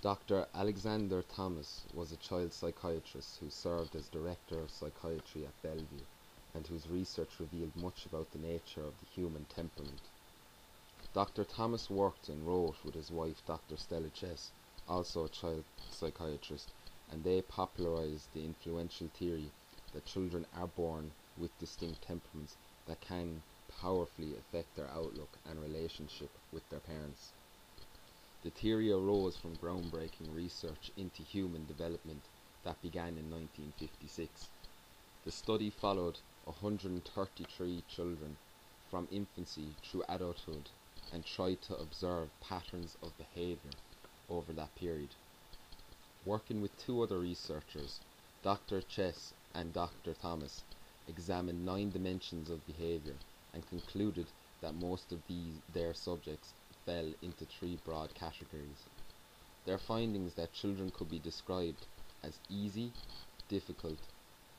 Dr. Alexander Thomas was a child psychiatrist who served as Director of Psychiatry at Bellevue and whose research revealed much about the nature of the human temperament. Dr. Thomas worked and wrote with his wife Dr. Stella Chess, also a child psychiatrist, and they popularized the influential theory that children are born with distinct temperaments that can powerfully affect their outlook and relationship with their parents. The theory arose from groundbreaking research into human development that began in 1956. The study followed 133 children from infancy through adulthood and tried to observe patterns of behavior over that period. Working with two other researchers, Dr. Chess and Dr. Thomas, examined 9 dimensions of behavior and concluded that most of their subjects fell into 3 broad categories. Their findings that children could be described as easy, difficult,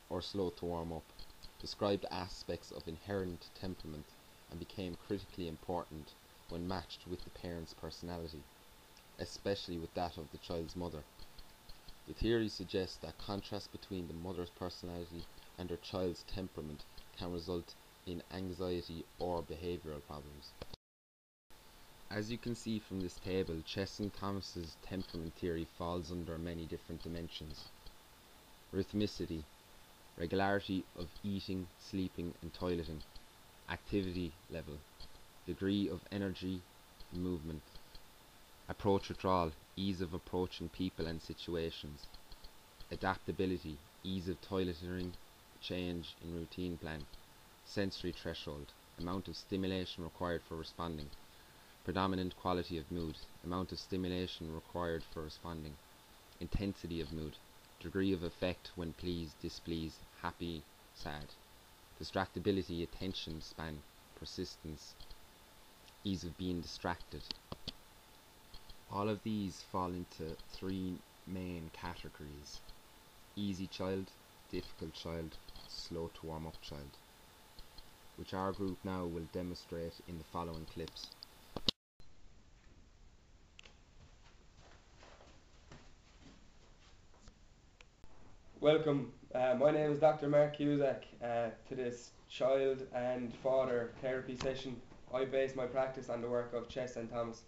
or slow to warm up described aspects of inherent temperament and became critically important when matched with the parent's personality, especially with that of the child's mother. The theory suggests that contrast between the mother's personality and her child's temperament can result in anxiety or behavioral problems. As you can see from this table, Chess and Thomas's temperament theory falls under many different dimensions. Rhythmicity, regularity of eating, sleeping and toileting. Activity level, degree of energy, movement. Approach withdrawal, ease of approaching people and situations. Adaptability, ease of toileting, change in routine plan. Sensory threshold, amount of stimulation required for responding. Predominant quality of mood, amount of stimulation required for responding. Intensity of mood, degree of effect when pleased, displeased, happy, sad. Distractibility, attention span, persistence, ease of being distracted. All of these fall into 3 main categories: easy child, difficult child, slow to warm up child, which our group now will demonstrate in the following clips. Welcome, my name is Dr. Mark Cusack. To this child and father therapy session, I base my practice on the work of Chess and Thomas.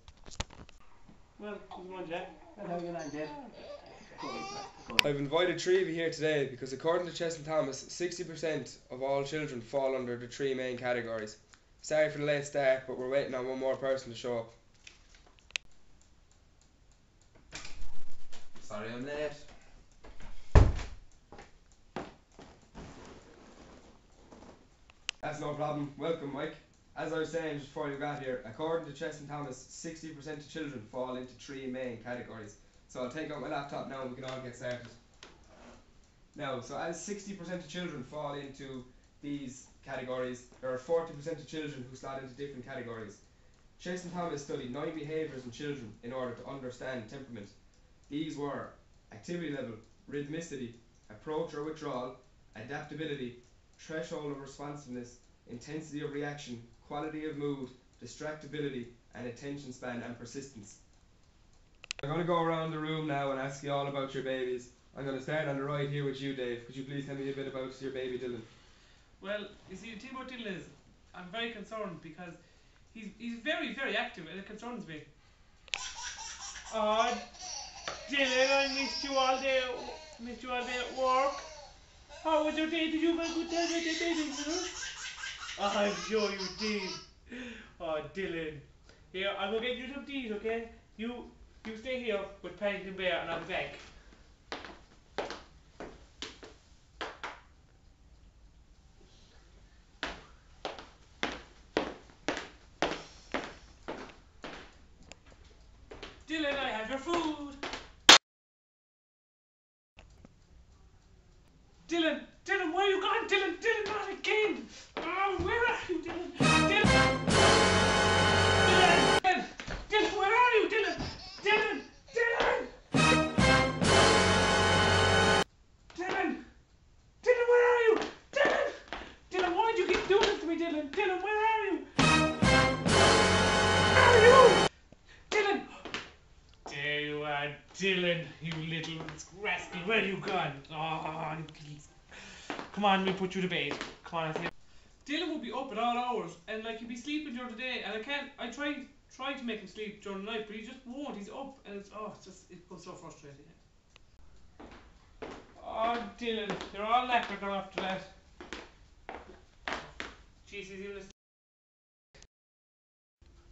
Well, good on, Jack. How you on, Dave? I've invited 3 of you here today because according to Chess and Thomas, 60% of all children fall under the 3 main categories. Sorry for the late start, but we're waiting on one more person to show up. Sorry I'm late. That's no problem. Welcome, Mike. As I was saying just before you got here, according to Chess and Thomas, 60% of children fall into 3 main categories. So I'll take out my laptop now and we can all get started. Now, so as 60% of children fall into these categories, there are 40% of children who slot into different categories. Chess and Thomas studied 9 behaviours in children in order to understand temperament. These were activity level, rhythmicity, approach or withdrawal, adaptability, threshold of responsiveness, intensity of reaction, quality of mood, distractibility, and attention span and persistence. I'm going to go around the room now and ask you all about your babies. I'm going to start on the right here with you, Dave. Could you please tell me a bit about your baby Dylan? Well, you see, the thing about Dylan is, I'm very concerned because he's very, very active and it concerns me. Oh, Dylan, I missed you all day. Missed you all day at work. How was your day? Did you have a good time with your baby, Dylan? Oh, I'm sure you did. Oh, Dylan. Here, I'll go get you some tea, okay? You stay here with Paddington Bear and I'll be back. Dylan, I have your food. Dylan, where are you gone? Dylan, not again. Oh, where are you, Dylan? Dylan, where are you, Dylan? Dylan, where are you? Dylan, why do you keep doing this to me, Dylan? Dylan, where are you? Where are you? Dylan, there you are. Dylan, you little rascal, where you gone? Oh, come on, we'll put you to bed. Come on, I say. Dylan will be up at all hours, and like he'll be sleeping during the day, and I try to make him sleep during the night, but he just won't. He's up, and it's it becomes so frustrating. Oh, Dylan, they're all knackered now after that. Jeez, he's even asleep.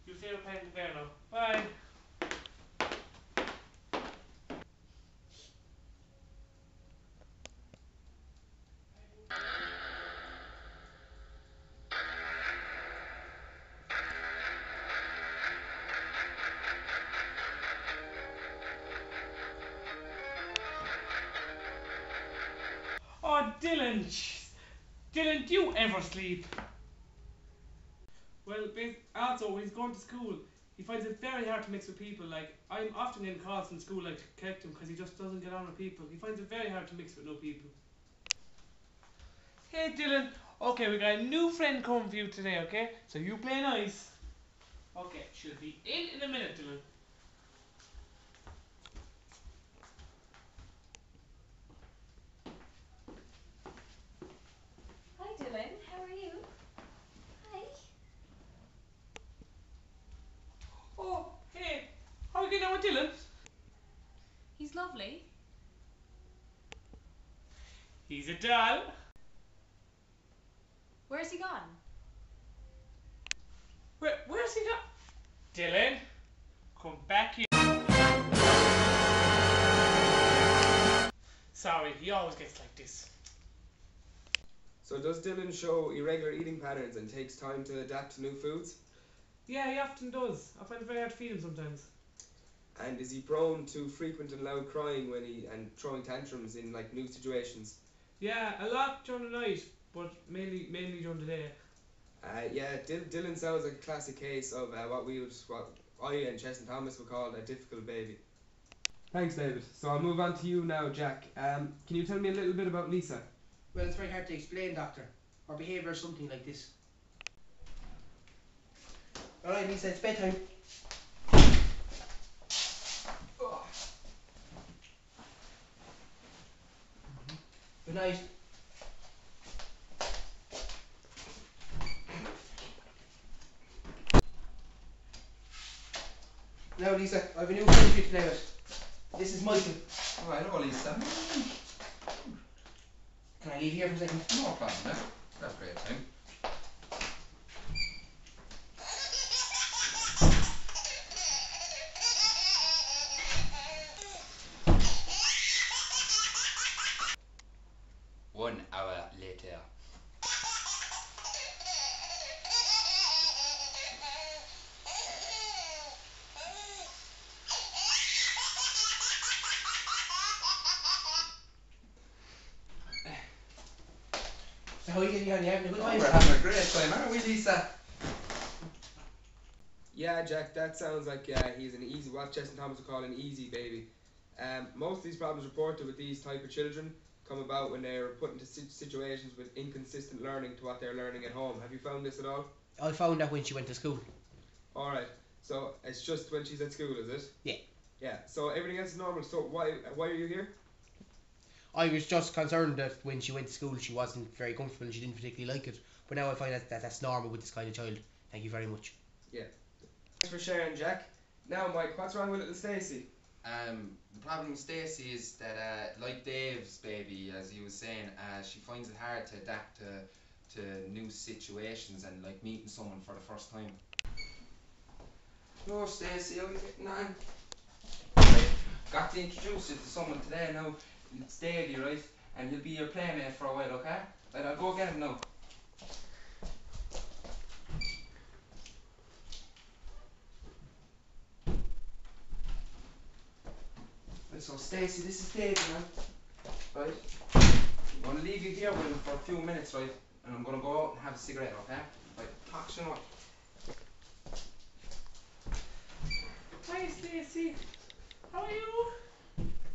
You say you're playing the bear now. Bye. Oh, Dylan, jeez. Dylan, do you ever sleep? Well, also, when he's going to school, he finds it very hard to mix with people. Like, I'm often getting calls from school, like, to collect him, because he just doesn't get on with people. He finds it very hard to mix with no people. Hey, Dylan. Okay, we got a new friend coming for you today, okay? So you play nice. Okay, she'll be in a minute, Dylan. Hi Dylan, how are you? Hi. Oh, hey. How are you getting on with Dylan? He's lovely. He's a doll. Where's he gone? Where's he gone? Dylan, come back here. Sorry, he always gets like this. So does Dylan show irregular eating patterns and takes time to adapt to new foods? Yeah, he often does. I find it very hard to feed him sometimes. And is he prone to frequent and loud crying and throwing tantrums in like new situations? Yeah, a lot during the night, but mainly during the day. Yeah, Dylan sounds like a classic case of what I and Chesson Thomas would call a difficult baby. Thanks, David. So I'll move on to you now, Jack. Can you tell me a little bit about Lisa? Well, it's very hard to explain, Doctor. Her behaviour is something like this. Alright, Lisa, it's bedtime. Oh. Good night. Now, Lisa, I have a new friend for you to play with. This is Michael. Oh, hello, Lisa. Can I leave here for a second? No problem, eh? That's great time. One hour later. So how are you getting on? You having a good Oh, time? we're having a great time, aren't we, Lisa? Yeah, Jack, that sounds like he's an easy, what Chesson Thomas would call an easy baby. Most of these problems reported with these type of children come about when they're put into situations with inconsistent learning to what they're learning at home. Have you found this at all? I found that when she went to school. Alright, so it's just when she's at school, is it? Yeah. Yeah, so everything else is normal, so why are you here? I was just concerned that when she went to school she wasn't very comfortable and she didn't particularly like it. But now I find that that's normal with this kind of child. Thank you very much. Yeah. Thanks for sharing, Jack. Now, Mike, what's wrong with little Stacey? The problem with Stacey is that, like Dave's baby, as he was saying, she finds it hard to adapt to new situations and like meeting someone for the first time. Oh, Stacey, how are you getting on? Right. Got to introduce you to someone today now. It's Davey, right? And he'll be your playmate for a while, okay? Right, I'll go get him now. Right, so Stacey, this is Davey now. Right? I'm going to leave you here with him for a few minutes, right? And I'm going to go out and have a cigarette, okay? Right, talk to you now. Hi, Stacey. How are you?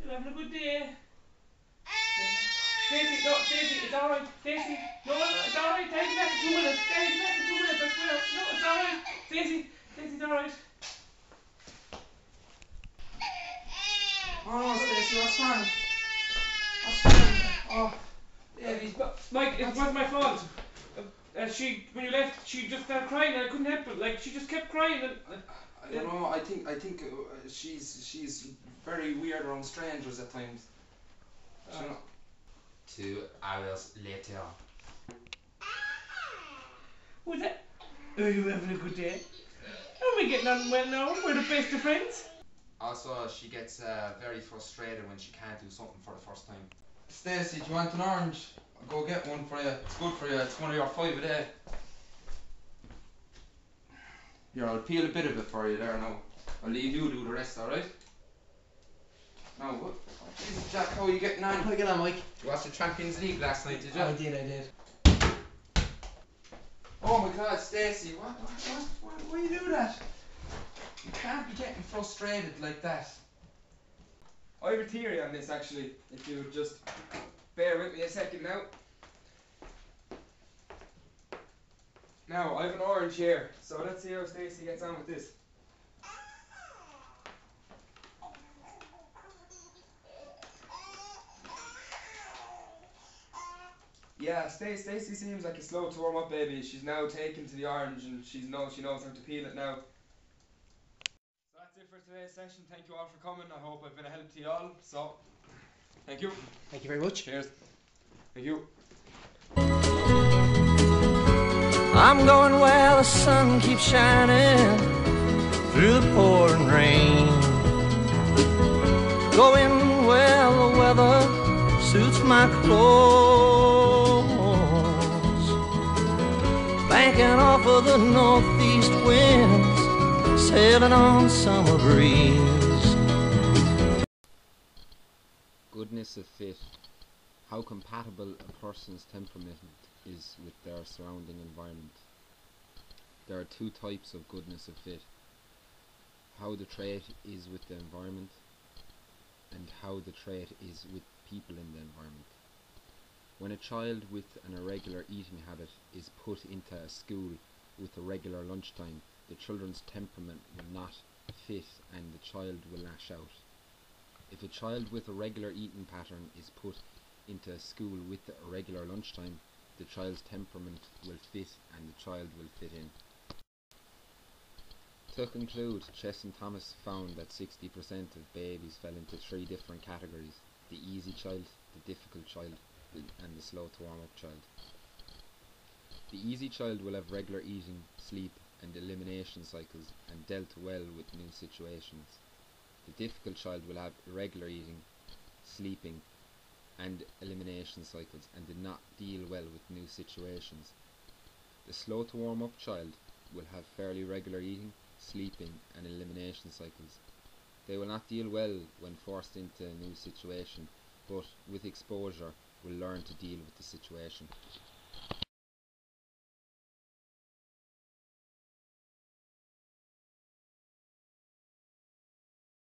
You having a good day? Stacey, no, Stacey, it's alright. Stacey, no, it's alright. Take it back in 2 minutes. Take it back in 2 minutes, I swear. No, it's alright. Stacey, it's alright. Oh no, Stacey, what's wrong? What's wrong? Oh, baby. Mike, it wasn't my fault. When you left, she just started crying and I couldn't help it. Like, she just kept crying and... I don't know. I think she's very weird around strangers at times. Do you know? 2 hours later. Was that... Are you having a good day? Are we getting on well now? We're the best of friends. Also, she gets very frustrated when she can't do something for the first time. Stacey, do you want an orange? I'll go get one for you. It's good for you. It's one of your 5 a day. Here, I'll peel a bit of it for you there now. I'll leave you do the rest, alright? Now, what? Jesus, Jack, how are you getting on? How you get on, Mike? You watched the Champions League last night, did you? I did. Oh my God, Stacey, why you do that? You can't be getting frustrated like that. I have a theory on this actually, if you would just bear with me a second now. Now, I have an orange here, so let's see how Stacey gets on with this. Yeah, Stacey seems like a slow to warm up baby. She's now taken to the orange and she knows how to peel it now. So that's it for today's session. Thank you all for coming. I hope I've been a help to you all. So, thank you. Thank you very much. Cheers. Thank you. I'm going where the sun keeps shining through the pouring rain. Going where the weather suits my clothes. Banking off of the northeast winds, sailing on summer breeze. Goodness of fit. How compatible a person's temperament is with their surrounding environment. There are 2 types of goodness of fit. How the trait is with the environment and how the trait is with people in the environment. When a child with an irregular eating habit is put into a school with a regular lunchtime, the children's temperament will not fit and the child will lash out. If a child with a regular eating pattern is put into a school with a regular lunchtime, the child's temperament will fit and the child will fit in. To conclude, Chess and Thomas found that 60% of babies fell into 3 different categories: the easy child, the difficult child, and the slow to warm up child. The easy child will have regular eating, sleep and elimination cycles and dealt well with new situations. The difficult child will have irregular eating, sleeping and elimination cycles and did not deal well with new situations. The slow to warm up child will have fairly regular eating, sleeping and elimination cycles. They will not deal well when forced into a new situation, but with exposure will learn to deal with the situation.